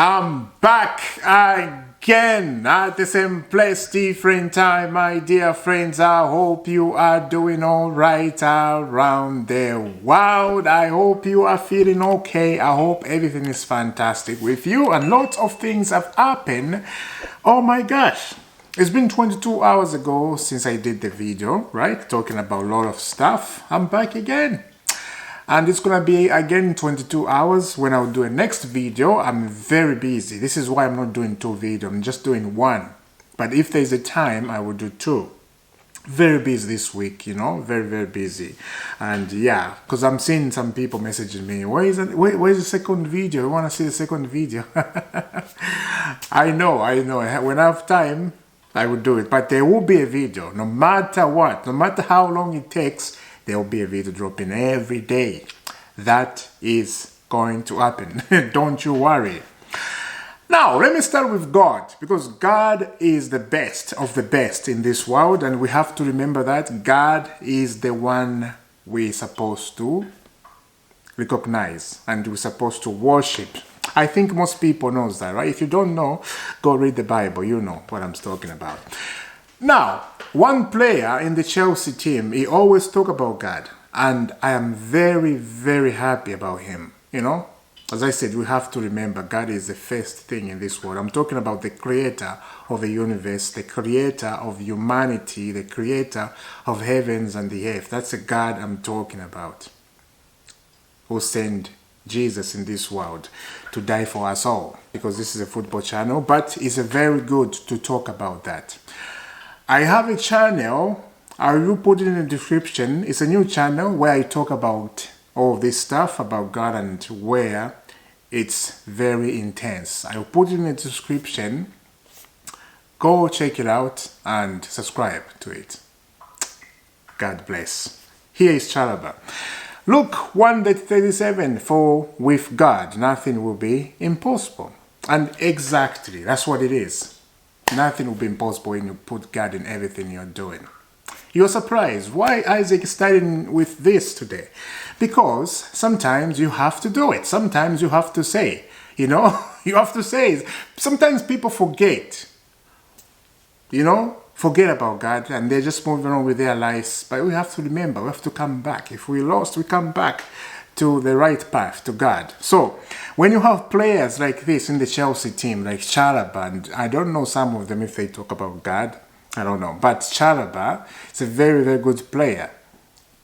I'm back again at the same place, different time, my dear friends. I hope you are doing all right around the world. I hope you are feeling okay. I hope everything is fantastic with you and lots of things have happened. Oh my gosh. It's been 22 hours ago since I did the video, right? Talking about a lot of stuff. I'm back again. And it's gonna be again 22 hours when I'll do a next video. I'm very busy. This is why I'm not doing two videos. I'm just doing one. But if there's a time, I will do two. Very busy this week, you know, very busy. And yeah, because I'm seeing some people messaging me, where's the second video? I want to see the second video. I know. When I have time, I will do it. But there will be a video, no matter what, no matter how long it takes. There will be a video dropping every day. That is going to happen. Don't you worry. Now, let me start with God, because God is the best of the best in this world, and we have to remember that God is the one we're supposed to recognize and we're supposed to worship. I think most people knows that, right? If you don't know, go read the Bible. You know what I'm talking about. Now, one player in the Chelsea team, he always talk about God, and I am very happy about him. You know, as I said, we have to remember God is the first thing in this world. I'm talking about the creator of the universe, the creator of humanity, the creator of heavens and the earth. That's the God I'm talking about, who sent Jesus in this world to die for us all, because this is a football channel, but it's very good to talk about that. I have a channel, I will put it in the description. It's a new channel where I talk about all this stuff about God and where it's very intense. I will put it in the description. Go check it out and subscribe to it. God bless. Here is Charaba. Luke 1:37, for with God nothing will be impossible. And exactly, that's what it is. Nothing will be impossible when you put God in everything you're doing. You're surprised why Isaac is starting with this today. Because sometimes you have to do it. Sometimes you have to say, you know, you have to say. Sometimes people forget, you know, forget about God and they're just moving on with their lives. But we have to remember, we have to come back. If we lost, we come back to the right path, to God. So when you have players like this in the Chelsea team, like Chalobah, and I don't know some of them if they talk about God, I don't know, but Chalobah is a very good player,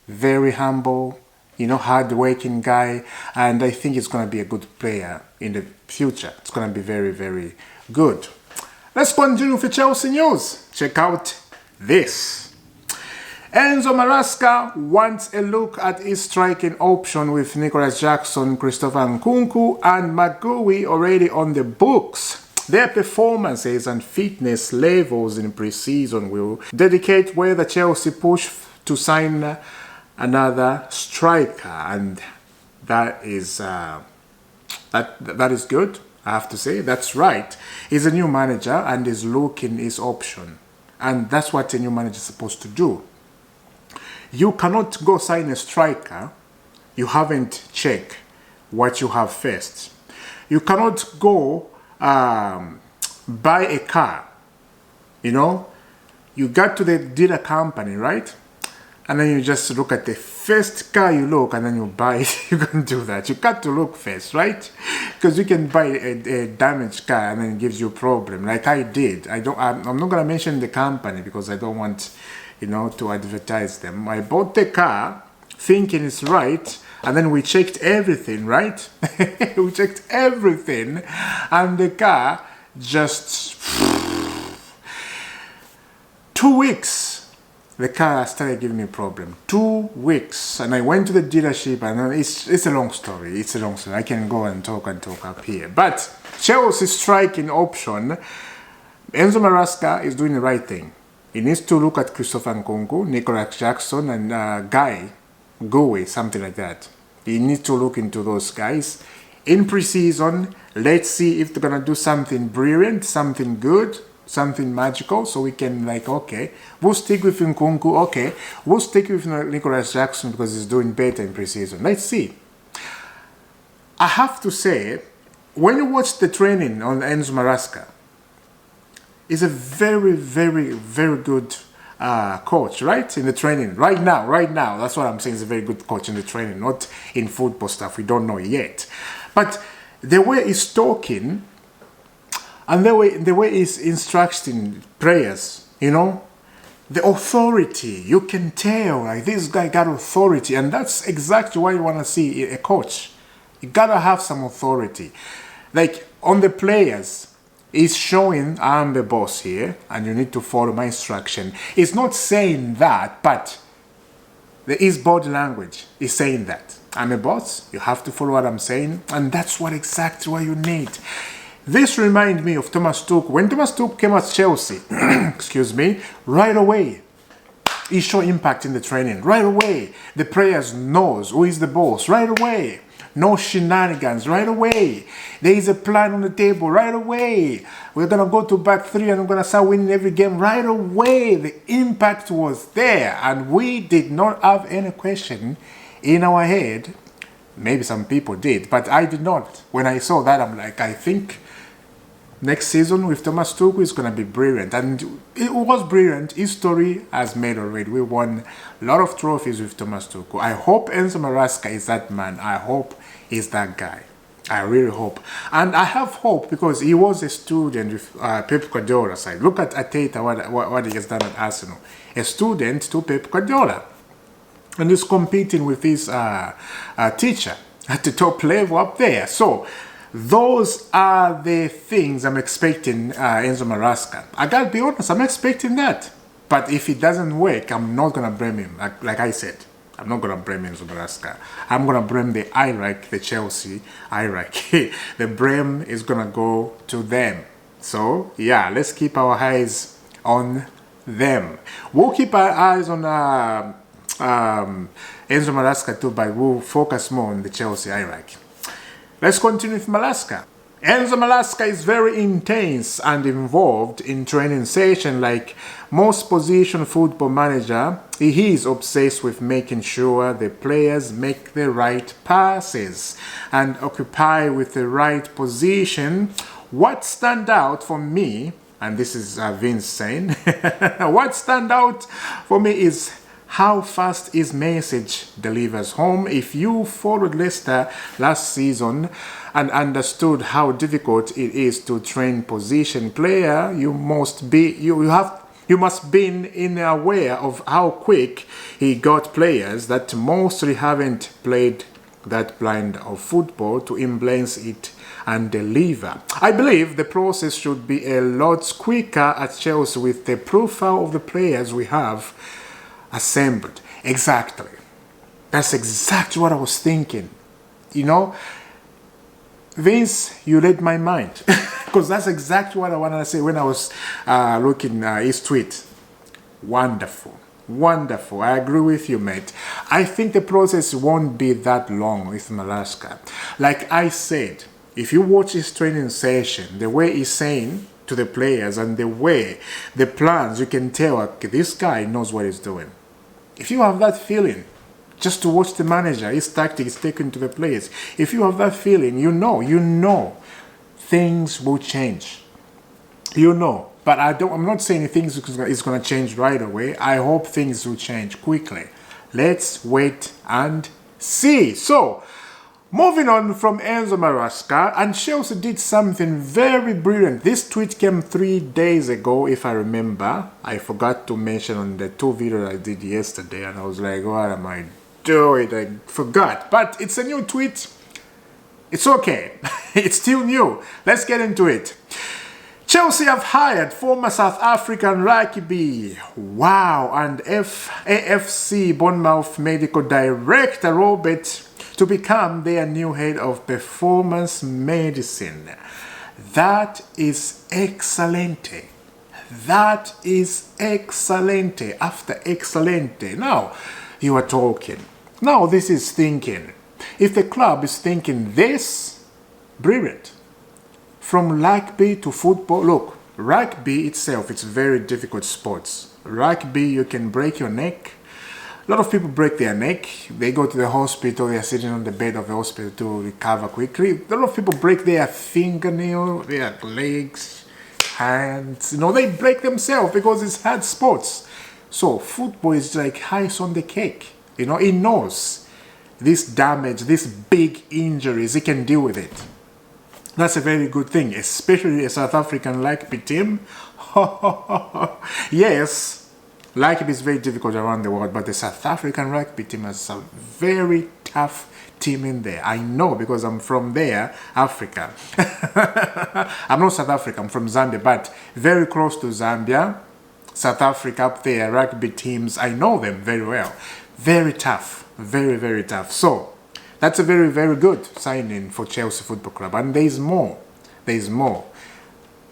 very humble, you know, hard-working guy, and I think it's going to be a good player in the future. It's going to be very good. Let's continue with the Chelsea news. Check out this. Enzo Maresca wants a look at his striking option with Nicholas Jackson, Christopher Nkunku and McGoey already on the books. Their performances and fitness levels in pre-season will dedicate whether Chelsea push to sign another striker, and that is that is good. I have to say that's right. He's a new manager and is looking his option, and that's what a new manager is supposed to do. You cannot go sign a striker you haven't checked what you have first. You cannot go buy a car, you know. You got to the dealer company, right? And then you just look at the first car you look and then you buy it. You can do that. You got to look first, right? Because you can buy a damaged car and then it gives you a problem, like I did. I'm not going to mention the company because I don't want, you know, to advertise them. I bought the car thinking it's right, and then we checked everything, right? We checked everything, and the car just 2 weeks. The car started giving me a problem. 2 weeks, and I went to the dealership, and it's a long story. It's a long story. I can go and talk up here. But Chelsea's striking option, Enzo Maresca is doing the right thing. He needs to look at Christopher Nkunku, Nicholas Jackson, and Guy Gowe, something like that. He needs to look into those guys. In pre-season, let's see if they're going to do something brilliant, something good, something magical, so we can, like, okay, we'll stick with Nkunku, okay, we'll stick with Nicholas Jackson because he's doing better in pre-season. Let's see. I have to say, when you watch the training on Enzo Maresca, he's a very, very, very good coach, right? In the training, right now. That's what I'm saying. He's a very good coach in the training, not in football stuff. We don't know yet. But the way he's talking and the way he's instructing players, you know, the authority, you can tell, like, this guy got authority. And that's exactly what you want to see a coach. You gotta have some authority. Like, on the players, he's showing, I'm the boss here and you need to follow my instruction. He's not saying that, but his body language is saying that. I'm a boss, you have to follow what I'm saying, and that's exactly what you need. This reminds me of Thomas Tuchel. When Thomas Tuchel came at Chelsea, excuse me, right away, he showed impact in the training. Right away, the players knows who is the boss. Right away, no shenanigans. Right away, there is a plan on the table. Right away, we're gonna go to back three and we're gonna start winning every game. Right away, the impact was there, and we did not have any question in our head. Maybe some people did, but I did not. When I saw that, I'm like, I think next season with Thomas Tuchel is going to be brilliant. And it was brilliant. History has made already. We won a lot of trophies with Thomas Tuchel. I hope Enzo Maresca is that man. I hope he's that guy. I really hope. And I have hope because he was a student with Pep Guardiola's side. Look at Arteta, what he has done at Arsenal. A student to Pep Guardiola. And he's competing with his teacher at the top level up there. So those are the things I'm expecting Enzo Maresca. I gotta be honest, I'm expecting that. But if it doesn't work, I'm not gonna blame him. Like I said, I'm not gonna blame Enzo Maresca. I'm gonna blame the Iraq, the Chelsea Iraq. The blame is gonna go to them. So yeah, let's keep our eyes on them. We'll keep our eyes on Enzo Maresca too, but we'll focus more on the Chelsea Iraq. Let's continue with Maresca. Enzo Maresca is very intense and involved in training session. Like most position football manager, he is obsessed with making sure the players make the right passes and occupy with the right position. What stand out for me, and this is Vince saying, what stand out for me is how fast his message delivers home. If you followed Leicester last season and understood how difficult it is to train position player, you must be aware of how quick he got players that mostly haven't played that brand of football to embrace it and deliver. I believe the process should be a lot quicker at Chelsea with the profile of the players we have assembled. Exactly. That's exactly what I was thinking. You know, Vince, you read my mind. Because that's exactly what I wanted to say when I was looking at his tweet. Wonderful. Wonderful. I agree with you, mate. I think the process won't be that long with Maresca. Like I said, if you watch his training session, the way he's saying to the players and the way, the plans, you can tell, okay, this guy knows what he's doing. If you have that feeling, just to watch the manager, his tactics taken to the players, if you have that feeling, you know, things will change. You know. But I'm not saying things is going to change right away. I hope things will change quickly. Let's wait and see. So, moving on from Enzo Maresca, and Chelsea did something very brilliant. This tweet came 3 days ago, if I remember. I forgot to mention on the 2 videos I did yesterday, and I was like, what am I doing? I forgot. But it's a new tweet. It's okay. It's still new. Let's get into it. Chelsea have hired former South African rugby, and AFC Bournemouth medical director Robert to become their new head of performance medicine. That is excellente. That is excellente after excellente. Now you are talking. Now this is thinking. If the club is thinking this, brilliant. From rugby to football, look, rugby itself, it's very difficult sports. Rugby, you can break your neck, A lot of people break their neck. They go to the hospital. They are sitting on the bed of the hospital to recover quickly. A lot of people break their fingernail, their legs, hands. They break themselves because it's hard sports. So football is like ice on the cake. It knows this damage, these big injuries. It can deal with it. That's a very good thing, especially a South African rugby team. Yes. Rugby is very difficult around the world, but the South African rugby team has a very tough team in there. I know because I'm from there, Africa. I'm not South Africa, I'm from Zambia, but very close to Zambia. South Africa up there, rugby teams, I know them very well. Very tough, very, very tough. So, that's a very, very good signing for Chelsea Football Club. And there's more. There's more.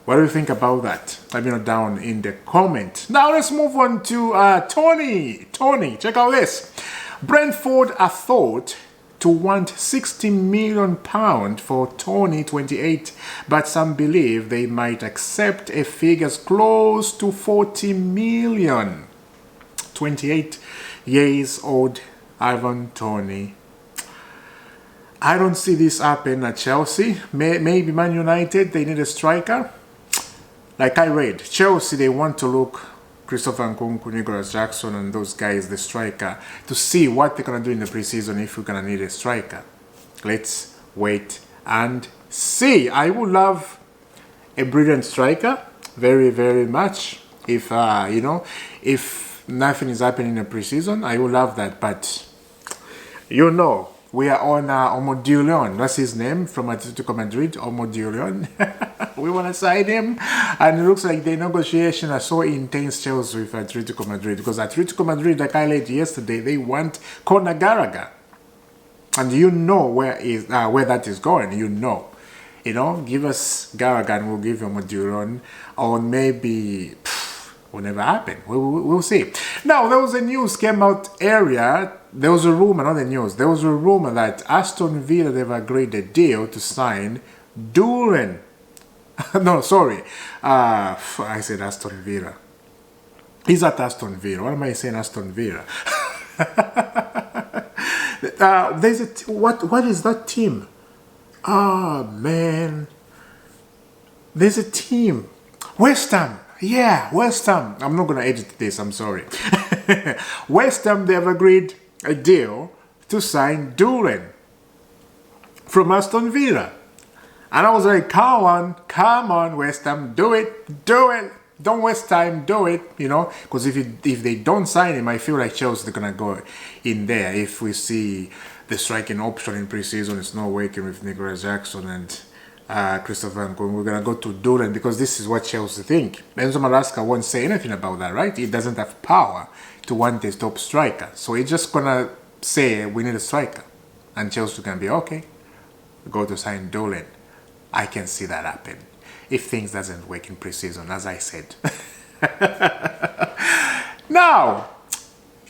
What do you think about that? Let me know down in the comment. Now let's move on to Tony. Tony, check out this. Brentford are thought to want £60 million for Tony, 28, but some believe they might accept a figure close to 40 million. 28 years old Ivan Tony. I don't see this happen at Chelsea. Maybe Man United, they need a striker. Like I read, Chelsea, they want to look Christopher Nkunku, Nicholas Jackson, and those guys, the striker, to see what they're going to do in the preseason if we're going to need a striker. Let's wait and see. I would love a brilliant striker, very, very much. If, if nothing is happening in the preseason, I would love that. But, we are on Omodiulion. That's his name, from Atletico Madrid, Omodiulion. We want to sign him. And it looks like the negotiations are so intense, Chelsea, with Atletico Madrid. Because Atletico Madrid, like I read yesterday, they want Conor Gallagher. And where that is going. Give us Gallagher and we'll give him Omodiulion. Or maybe... will never happen. We'll see. Now, there was a news came out earlier. There was a rumor, not the news. There was a rumor that Aston Villa, they've agreed a deal to sign Doolan. No, sorry. I said Aston Villa. He's at Aston Villa. What am I saying, Aston Villa? There's what is that team? Oh, man. There's a team. West Ham. Yeah, West Ham. I'm not going to edit this, I'm sorry. West Ham, they have agreed a deal to sign Doolan from Aston Villa. And I was like, come on, West Ham, do it. Don't waste time, do it, Because if they don't sign him, I feel like Chelsea are going to go in there. If we see the striking option in preseason, it's not working with Nicholas Jackson and... Christopher Nkunku, we're going to go to Doolan because this is what Chelsea think. Enzo Maresca won't say anything about that, right? He doesn't have power to want his top striker. So he's just going to say, we need a striker. And Chelsea can be, okay, go to sign Doolan. I can see that happen. If things doesn't work in preseason, as I said. Now,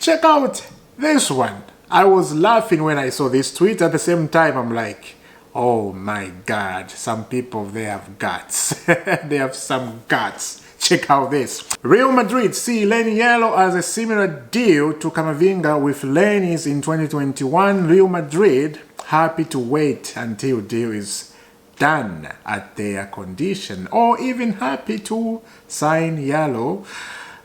check out this one. I was laughing when I saw this tweet. At the same time, I'm like... oh my God, some people, they have guts. They have some guts. Check out this. Real Madrid see Lenny Yellow as a similar deal to Camavinga with Lenny's in 2021. Real Madrid happy to wait until deal is done at their condition, or even happy to sign Yellow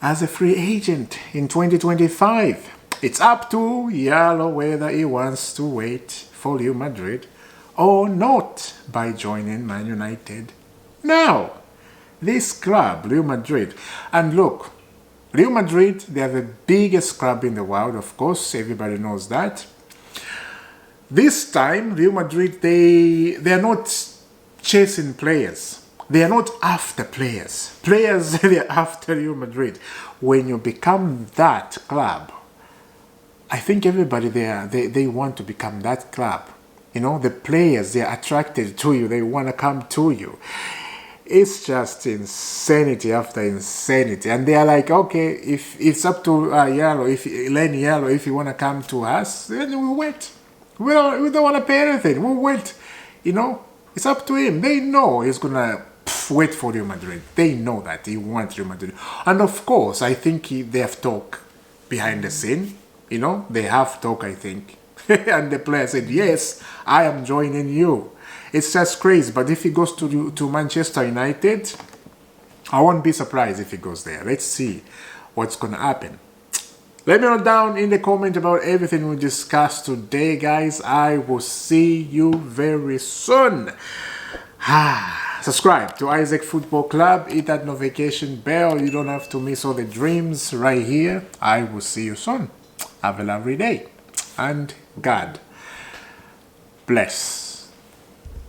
as a free agent in 2025. It's up to Yellow whether he wants to wait for Real Madrid or not by joining Man United. Now, this club, Real Madrid, and look, Real Madrid, they are the biggest club in the world, of course, everybody knows that. This time, Real Madrid, they are not chasing players. They are not after players. Players, they are after Real Madrid. When you become that club, I think everybody there, they want to become that club. The players, they're attracted to you. They want to come to you. It's just insanity after insanity. And they are like, okay, if it's up to Yellow, Lenny Yellow, if you want to come to us, then we'll wait. We don't want to pay anything. We'll wait. It's up to him. They know he's going to wait for Real Madrid. They know that. He wants Real Madrid. And of course, I think they have talked behind the scene. You know, they have talk, I think. And the player said, yes, I am joining you. It's just crazy. But if he goes to Manchester United, I won't be surprised if he goes there. Let's see what's going to happen. Let me know down in the comment about everything we discussed today, guys. I will see you very soon. Subscribe to Isaac Football Club. Hit that notification bell. You don't have to miss all the dreams right here. I will see you soon. Have a lovely day. And God bless.